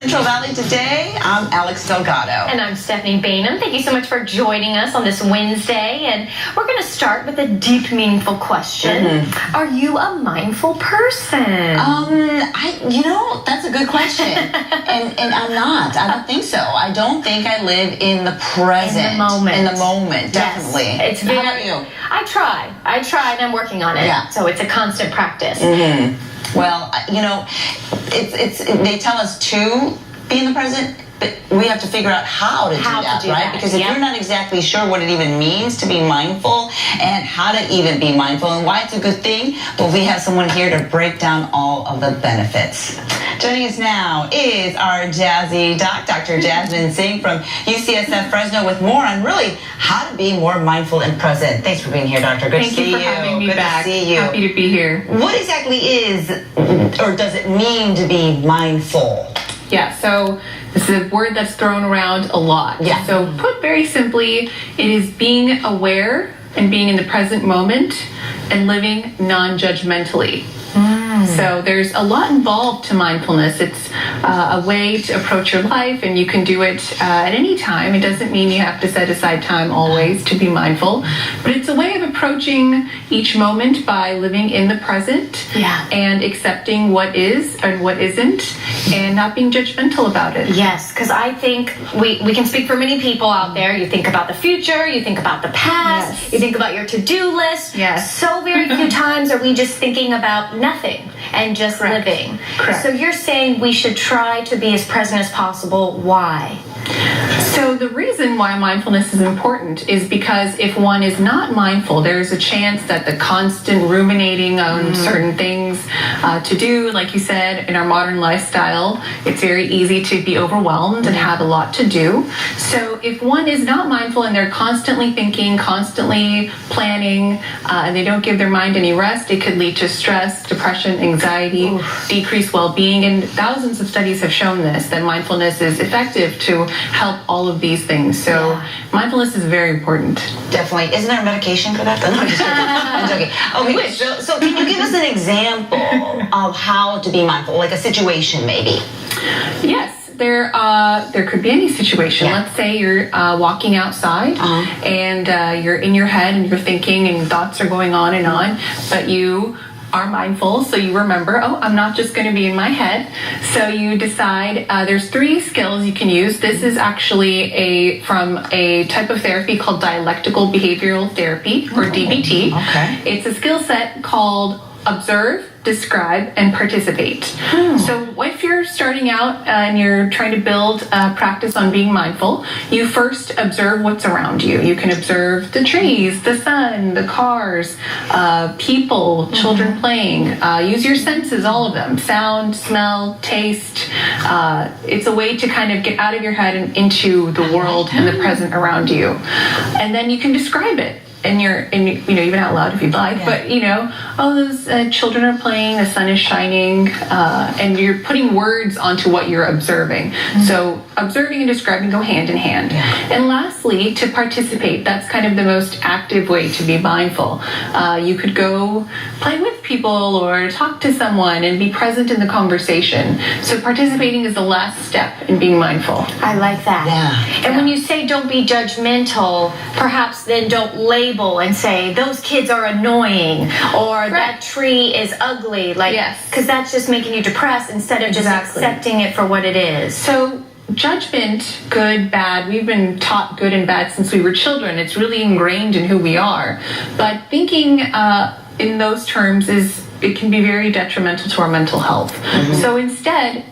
Central Valley today. I'm Alex Delgado. And I'm Stephanie Bainham. Thank you so much for joining us on this Wednesday. And we're going to start with a deep, meaningful question. Are you a mindful person? That's a good question. and I'm not. I don't think so. I don't think I live in the present. In the moment. In the moment, definitely. Yes. How about you? I try and I'm working on it. Yeah. So it's a constant practice. Well, they tell us to be in the present, but we have to figure out how to do that, right? Because if you're not exactly sure what it even means to be mindful and how to even be mindful and why it's a good thing, well, we have someone here to break down all of the benefits. Joining us now is our Jazzy Doc, Dr. Jasmine Singh from UCSF Fresno, with more on really how to be more mindful and present. Thanks for being here, Doctor. Good to see you. Thank you for having me back. Good to see you. Happy to be here. What exactly is, or does it mean to be mindful? Yeah, so this is a word that's thrown around a lot. Yeah. So put very simply, it is being aware and being in the present moment and living non-judgmentally. So there's a lot involved to mindfulness. It's a way to approach your life, and you can do it at any time. It doesn't mean you have to set aside time always to be mindful, but it's a way of approaching each moment by living in the present and accepting what is and what isn't and not being judgmental about it. Yes, because I think we can speak for many people out there. You think about the future, you think about the past, you think about your to-do list. Yes. So very few times are we just thinking about nothing and just living. Correct. So you're saying we should try to be as present as possible. Why? So the reason why mindfulness is important is because if one is not mindful, there's a chance that the constant ruminating on certain things to do, like you said, in our modern lifestyle, it's very easy to be overwhelmed and have a lot to do. So if one is not mindful and they're constantly thinking, constantly planning, and they don't give their mind any rest, it could lead to stress, depression, anxiety, decreased well-being. And thousands of studies have shown this, that mindfulness is effective to help all of these things. So mindfulness is very important. Definitely. Isn't there a medication for that? No, I'm joking. Okay, so can you give us an example of how to be mindful, like a situation maybe? Yes. There could be any situation. Let's say you're walking outside and you're in your head and you're thinking and thoughts are going on, but you are mindful, so you remember, I'm not just going to be in my head. So you decide, there's 3 skills you can use. This is actually from a type of therapy called dialectical behavioral therapy, or DBT. Okay. It's a skill set called observe, describe, and participate. So if you're starting out and you're trying to build a practice on being mindful, you first observe what's around you. You can observe the trees, the sun, the cars, people, children playing. Use your senses, all of them. Sound, smell, taste. It's a way to kind of get out of your head and into the world and the present around you. And then you can describe it. And even out loud if you'd like, but those children are playing, the sun is shining, and you're putting words onto what you're observing. So observing and describing go hand in hand. And lastly, to participate, that's kind of the most active way to be mindful. You could go play with people or talk to someone and be present in the conversation. So participating is the last step in being mindful. I like that. And when you say don't be judgmental, perhaps then don't label and say those kids are annoying or that tree is ugly, because that's just making you depressed instead of just accepting it for what it is. So judgment, good, bad, we've been taught good and bad since we were children. It's really ingrained in who we are. But thinking in those terms it can be very detrimental to our mental health. So instead,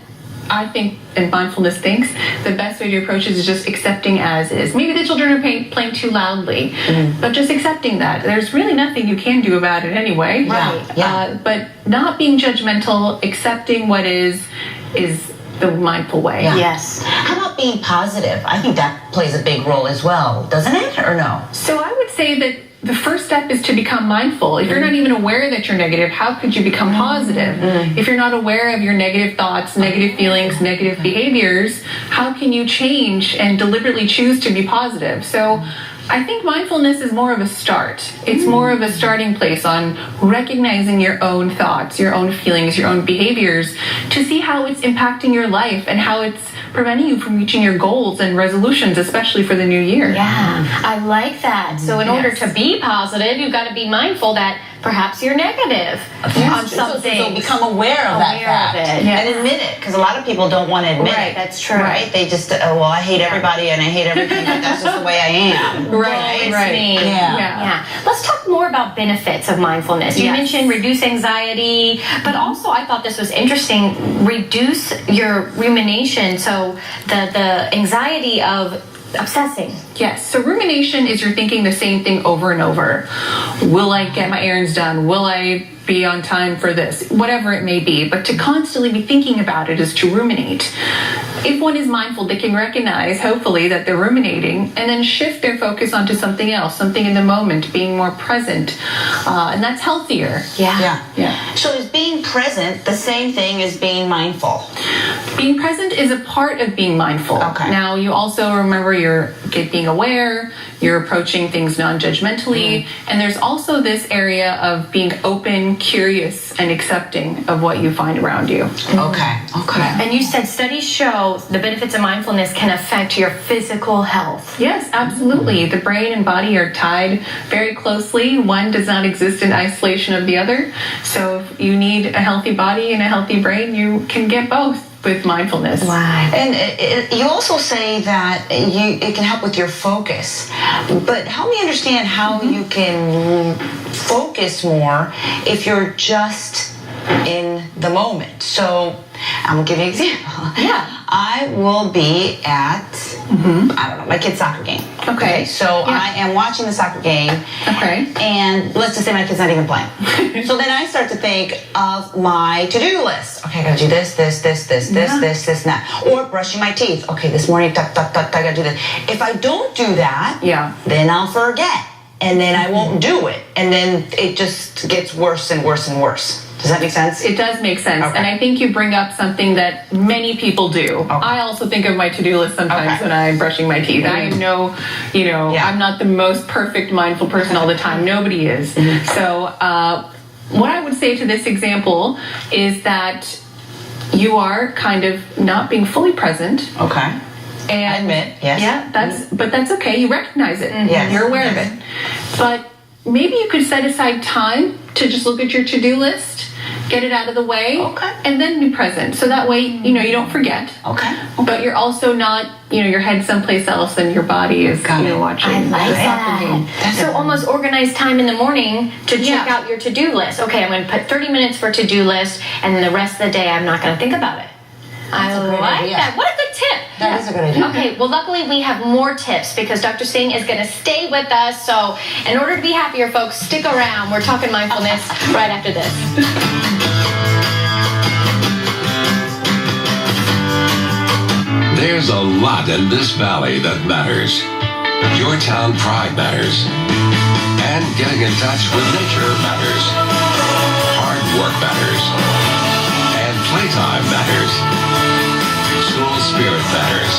I think, and mindfulness thinks, the best way to approach it is just accepting as is. Maybe the children are playing too loudly, but just accepting that. There's really nothing you can do about it anyway. But not being judgmental, accepting what is the mindful way. Yes. How about being positive? I think that plays a big role as well, doesn't it, or no? So I would say that the first step is to become mindful. If you're not even aware that you're negative, how could you become positive? If you're not aware of your negative thoughts, negative feelings, negative behaviors, how can you change and deliberately choose to be positive? So I think mindfulness is more of a start. It's more of a starting place on recognizing your own thoughts, your own feelings, your own behaviors, to see how it's impacting your life and how it's preventing you from reaching your goals and resolutions, especially for the new year. Yeah, I like that. So in order to be positive, you've got to be mindful that perhaps you're negative on something. So become aware of that fact and admit it, because a lot of people don't want to admit it. That's true. Right? They just, well, I hate everybody and I hate everything, but that's just the way I am. Right. Yeah. Let's talk more about benefits of mindfulness. You mentioned reduce anxiety, but also I thought this was interesting, reduce your rumination, so the anxiety of obsessing. Yes, so rumination is you're thinking the same thing over and over. Will I get my errands done? Will I be on time for this? Whatever it may be, but to constantly be thinking about it is to ruminate. If one is mindful, they can recognize, hopefully, that they're ruminating and then shift their focus onto something else, something in the moment, being more present, and that's healthier. Yeah. So is being present the same thing as being mindful? Being present is a part of being mindful. Okay. Now, you also remember you're being aware, you're approaching things non-judgmentally, and there's also this area of being open, curious, and accepting of what you find around you. Okay. And you said studies show the benefits of mindfulness can affect your physical health. Yes, absolutely. The brain and body are tied very closely. One does not exist in isolation of the other. So if you need a healthy body and a healthy brain, you can get both with mindfulness. Wow. And you also say that it can help with your focus. But help me understand how you can focus more if you're just in the moment. So I'm going to give you an example. Yeah. I will be at, I don't know, my kid's soccer game. Okay. So I am watching the soccer game. Okay. And let's just say my kid's not even playing. So then I start to think of my to-do list. Okay, I gotta do this, this, and that. Or brushing my teeth. Okay, this morning, I gotta do this. If I don't do that, then I'll forget. And then I won't do it. And then it just gets worse and worse and worse. Does that make sense? It does make sense. Okay. And I think you bring up something that many people do. Okay. I also think of my to-do list sometimes when I'm brushing my teeth. I know, I'm not the most perfect mindful person all the time. Nobody is. So what I would say to this example is that you are kind of not being fully present. Okay. And I admit, yes. Yeah, but that's okay. You recognize it. Yes. You're aware of it. But maybe you could set aside time to just look at your to-do list, get it out of the way, and then be present. So that way, you don't forget. Okay. But you're also not, your head's someplace else and your body is, watching. I like that. So almost organize time in the morning to check out your to-do list. Okay, I'm going to put 30 minutes for to-do list, and then the rest of the day, I'm not going to think about it. I like that. What a good tip. That is a good idea. Okay, well, luckily we have more tips because Dr. Singh is going to stay with us. So in order to be happier, folks, stick around. We're talking mindfulness right after this. There's a lot in this valley that matters. Your town pride matters. And getting in touch with nature matters. Hard work matters. And playtime matters. School spirit matters.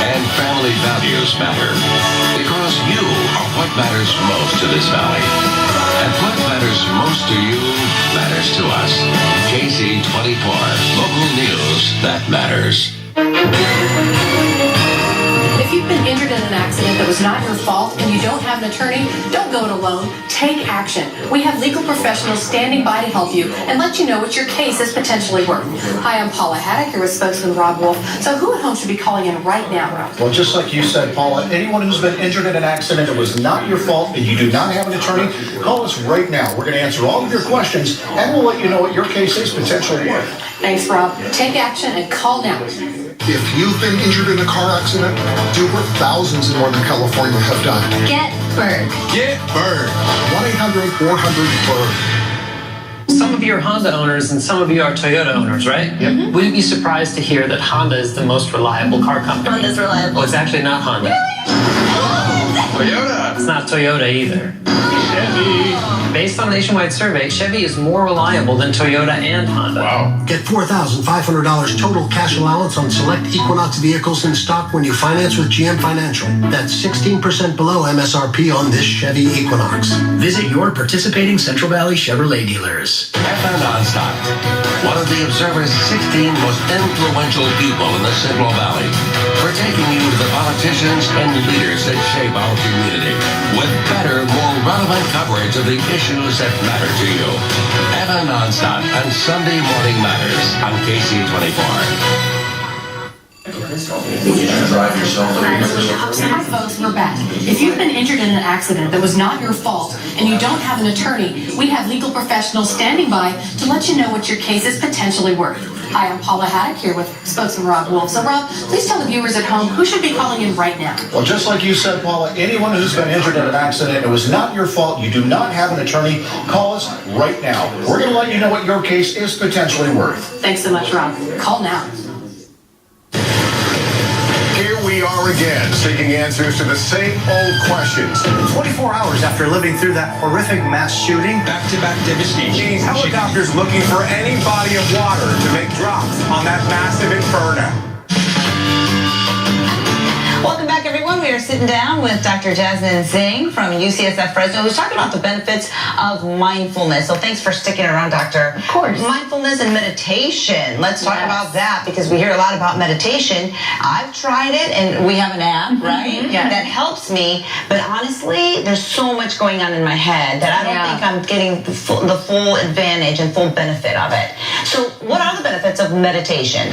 And family values matter. Because you are what matters most to this valley. And what matters most to you matters to us. KC24, local news that matters. If you've been injured in an accident that was not your fault and you don't have an attorney, don't go it alone. Take action. We have legal professionals standing by to help you and let you know what your case is potentially worth. Hi, I'm Paula Haddock, here with spokesman Rob Wolf. So who at home should be calling in right now, Rob? Well, just like you said, Paula, anyone who's been injured in an accident that was not your fault and you do not have an attorney, call us right now. We're going to answer all of your questions and we'll let you know what your case is potentially worth. Thanks, Rob. Take action and call now. If you've been injured in a car accident, do what thousands in Northern California have done. Get Berg. Get Berg. 1-800-400-BERG. Some of you are Honda owners and some of you are Toyota owners, right? Yep. Wouldn't be surprised to hear that Honda is the most reliable car company. Honda's reliable. Well, it's actually not Honda. Really? Toyota. It's not Toyota either. Chevy. Based on a nationwide survey, Chevy is more reliable than Toyota and Honda. Wow. Get $4,500 total cash allowance on select Equinox vehicles in stock when you finance with GM Financial. That's 16% below MSRP on this Chevy Equinox. Visit your participating Central Valley Chevrolet dealers. FM Nonstop, one of the Observer's 16 most influential people in the Central Valley. We're taking you to the politicians and leaders that shape our community with better, more relevant coverage of the issues that matter to you. FM Nonstop on Sunday Morning Matters on KC24. Hi folks, we're back. If you've been injured in an accident that was not your fault and you don't have an attorney, we have legal professionals standing by to let you know what your case is potentially worth. Hi, I'm Paula Haddock here with spokesman Rob Wolf. So Rob, please tell the viewers at home who should be calling in right now. Well, just like you said, Paula, anyone who's been injured in an accident and it was not your fault, you do not have an attorney, call us right now. We're going to let you know what your case is potentially worth. Thanks so much, Rob. Call now. Here we are again, seeking answers to the same old questions. 24 hours after living through that horrific mass shooting, Back-to-back devastation. Helicopters looking for any body of water to make drops on that massive inferno. Welcome back, everyone. We are sitting down with Dr. Jasmine Singh from UCSF Fresno, who's talking about the benefits of mindfulness. So thanks for sticking around, Doctor. Of course. Mindfulness and meditation. Let's talk about that because we hear a lot about meditation. I've tried it, and we have an app, right? That helps me. But honestly, there's so much going on in my head that I don't think I'm getting the full advantage and full benefit of it. So what are the benefits of meditation?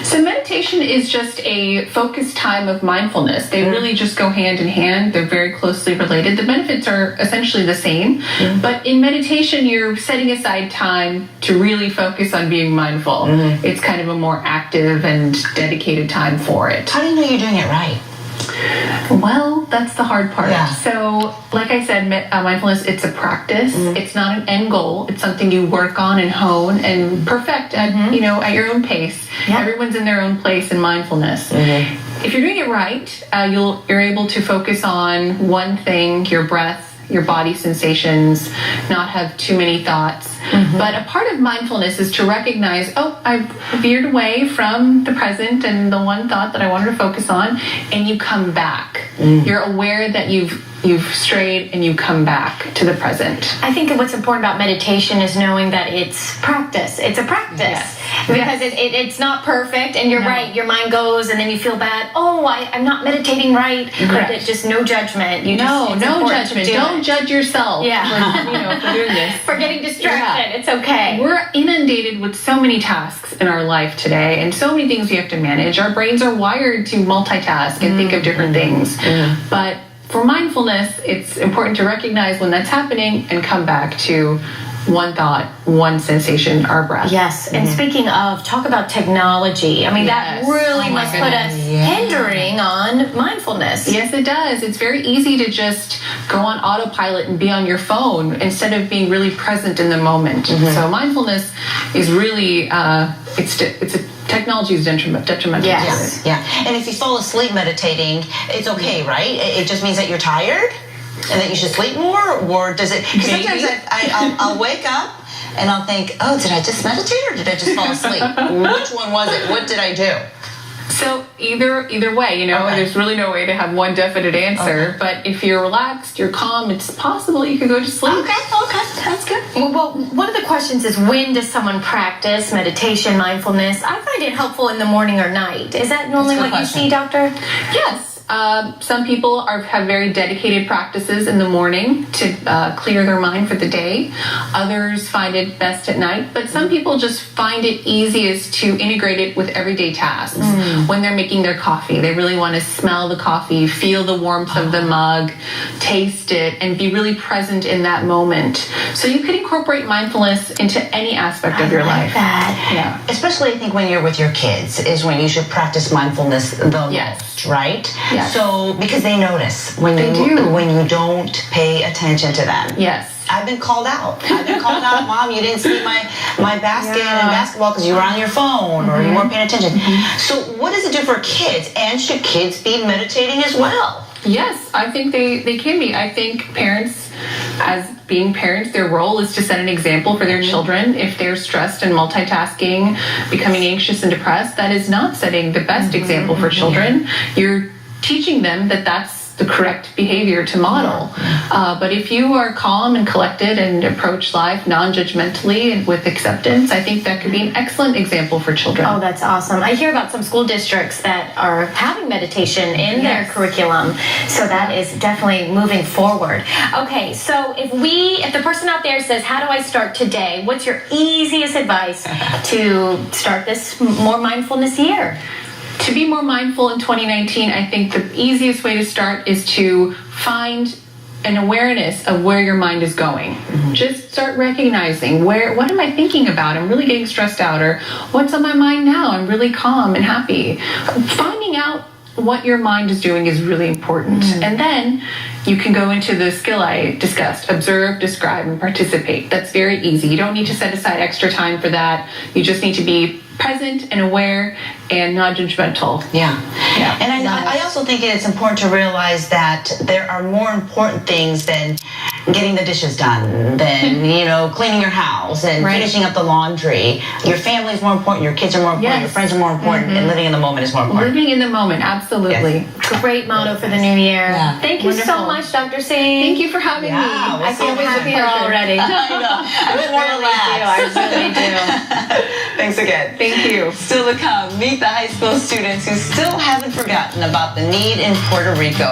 So meditation is just a focused time of mindfulness. They really just go hand in hand. They're very closely related. The benefits are essentially the same, but in meditation, you're setting aside time to really focus on being mindful. It's kind of a more active and dedicated time for it. How do you know you're doing it right? Well, that's the hard part. So, like I said, mindfulness, it's a practice. It's not an end goal. It's something you work on and hone and perfect at, at your own pace. Everyone's in their own place in mindfulness. If you're doing it right, you're able to focus on one thing, your breath, your body sensations, not have too many thoughts. But a part of mindfulness is to recognize, I've veered away from the present and the one thought that I wanted to focus on, and you come back. You're aware that you've strayed and you come back to the present. I think what's important about meditation is knowing that it's practice. It's a practice. Because it's not perfect, and you're right, your mind goes and then you feel bad. I'm not meditating right. But it's just no judgment. No judgment. Don't judge yourself for doing this. For getting distracted. It's okay. We're inundated with so many tasks in our life today and so many things we have to manage. Our brains are wired to multitask and think of different things. But for mindfulness, it's important to recognize when that's happening and come back to one thought, one sensation, our breath. Yes, and speaking of, talk about technology. I mean, that really must put us hindering on mindfulness. Yes, it does. It's very easy to just go on autopilot and be on your phone instead of being really present in the moment. So mindfulness is really, technology is detrimental. Yes, and if you fall asleep meditating, it's okay, right? It just means that you're tired? And that you should sleep more, or does it? Because sometimes I'll wake up and I'll think, did I just meditate or did I just fall asleep? Which one was it? What did I do? So either way, there's really no way to have one definite answer. But if you're relaxed, you're calm, it's possible you could go to sleep. Okay, that's good. Well, one of the questions is, when does someone practice meditation, mindfulness? I find it helpful in the morning or night. Is that normally what you see, Doctor? Yes. Some people have very dedicated practices in the morning to clear their mind for the day. Others find it best at night. But some people just find it easiest to integrate it with everyday tasks. When they're making their coffee, they really want to smell the coffee, feel the warmth of the mug, taste it, and be really present in that moment. So you could incorporate mindfulness into any aspect of your life. Yeah. Especially, I think, when you're with your kids is when you should practice mindfulness the most, right? Yes. So, because they notice when you don't pay attention to them. Yes. I've been called out. Mom, you didn't see my basket in basketball because you were on your phone or you weren't paying attention. So what does it do for kids? And should kids be meditating as well? Yes, I think they can be. I think parents, as being parents, their role is to set an example for their children. If they're stressed and multitasking, becoming anxious and depressed, that is not setting the best example for children. You're teaching them that that's the correct behavior to model. But if you are calm and collected and approach life non-judgmentally and with acceptance, I think that could be an excellent example for children. Oh, that's awesome. I hear about some school districts that are having meditation in their curriculum. So that is definitely moving forward. Okay, so if the person out there says, how do I start today? What's your easiest advice to start this more mindfulness year? To be more mindful in 2019, I think the easiest way to start is to find an awareness of where your mind is going. Just start recognizing what am I thinking about? I'm really getting stressed out. Or what's on my mind now? I'm really calm and happy. Finding out what your mind is doing is really important. And then you can go into the skill I discussed: observe, describe, and participate. That's very easy. You don't need to set aside extra time for that. You just need to be present and aware and non-judgmental. Yeah. And I also think it's important to realize that there are more important things than getting the dishes done, than cleaning your house and finishing up the laundry. Your family is more important, your kids are more important, your friends are more important, and living in the moment is more important. Living in the moment, absolutely. Great motto for the new year. Thank you so much, Dr. Singh. Thank you for having me. I feel happier already. I really do. Thanks again. Thank you. Still to come, meet the high school students who still haven't forgotten about the need in Puerto Rico.